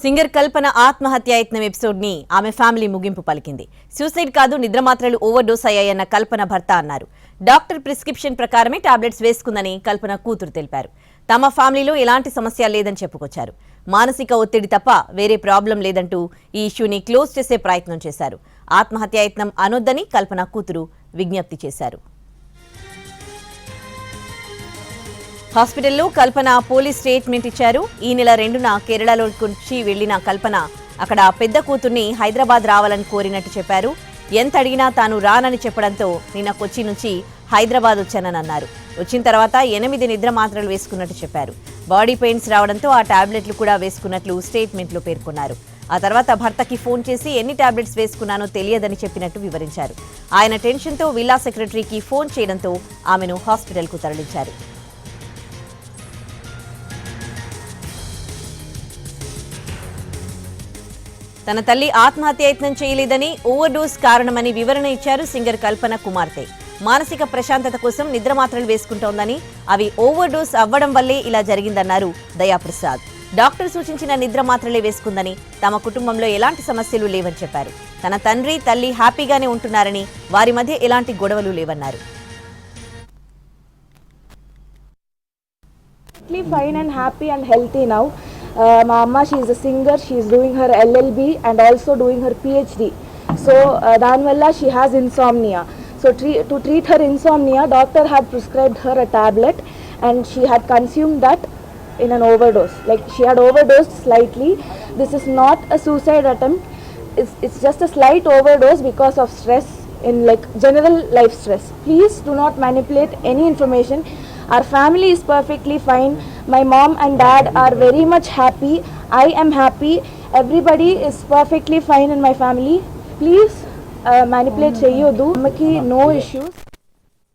Singer కల్పన ఆత్మహత్యాయత్నం episode ని ఆమె family ముగింపు పలికింది. సూసైడ్ కాదు, నిద్ర మాత్రలు ఓవర్ డోస్ అయ్యాయన్న కల్పన భర్త అన్నారు. డాక్టర్ ప్రిస్క్రిప్షన్ ప్రకారమే టాబ్లెట్స్ వేసుకుందని కల్పన కూతురు తెలిపారు. తమ ఫ్యామిలీలో ఎలాంటి సమస్య లేదని చెప్పుకొచ్చారు. మానసిక ఒత్తిడి తప్ప వేరే ప్రాబ్లం లేదంటూ ఈ ఇష్యూని క్లోజ్ చేసే ప్రయత్నం చేశారు. ఆత్మహత్యాయత్నం అనొద్దని కల్పన కూతురు విజ్ఞప్తి చేశారు. హాస్పిటల్లో కల్పన పోలీస్ స్టేట్మెంట్ ఇచ్చారు. ఈ నెల 2న కేరళలోకి వెళ్లిన కల్పన అక్కడ పెద్ద కూతుర్ని హైదరాబాద్ రావాలని కోరినట్టు చెప్పారు. ఎంత అడిగినా తాను రానని చెప్పడంతో నిన్న కొచ్చి నుంచి హైదరాబాద్ వచ్చానని అన్నారు. వచ్చిన తర్వాత 8 నిద్ర మాత్రలు వేసుకున్నట్టు చెప్పారు. బాడీ పెయిన్స్ రావడంతో ఆ టాబ్లెట్లు కూడా వేసుకున్నట్లు స్టేట్మెంట్లో పేర్కొన్నారు. ఆ తర్వాత భర్తకి ఫోన్ చేసి ఎన్ని టాబ్లెట్స్ వేసుకున్నానో తెలియదని చెప్పినట్టు వివరించారు. ఆయన టెన్షన్తో విల్లా సెక్రటరీకి ఫోన్ చేయడంతో ఆమెను హాస్పిటల్కు తరలించారు. తన తల్లి ఆత్మహత్యాయత్నం చేయలేదని, ఓవర్ డోస్ కారణమని వివరణ ఇచ్చారు సింగర్ కల్పన కుమార్తె. మానసిక ప్రశాంతత కోసం నిద్ర మాత్రలు వేసుకుంటోందని, అవి ఓవర్ డోస్ అవ్వడం వల్లే ఇలా జరిగిందన్నారు దయాప్రసాద్. డాక్టర్ సూచించిన నిద్ర మాత్రలే వేసుకుందని, తమ కుటుంబంలో ఎలాంటి సమస్యలు లేవని చెప్పారు. తన తండ్రి తల్లి హ్యాపీగానే ఉంటున్నారని, వారి మధ్య ఎలాంటి గొడవలు లేవన్నారు. Fine and happy and healthy now. My amma, she is a singer. She is doing her LLB and also doing her PhD. So Danvalla, she has insomnia. So to treat her insomnia, doctor had prescribed her a tablet, and she had consumed that in an overdose. Like she had overdosed slightly. This is not a suicide attempt. It's just a slight overdose because of stress in like general life stress. Please do not manipulate any information. Our family is perfectly fine. My mom and dad are very much happy. I am happy. Everybody is perfectly fine in my family. Please manipulate cheyodu. Ammaki no issues.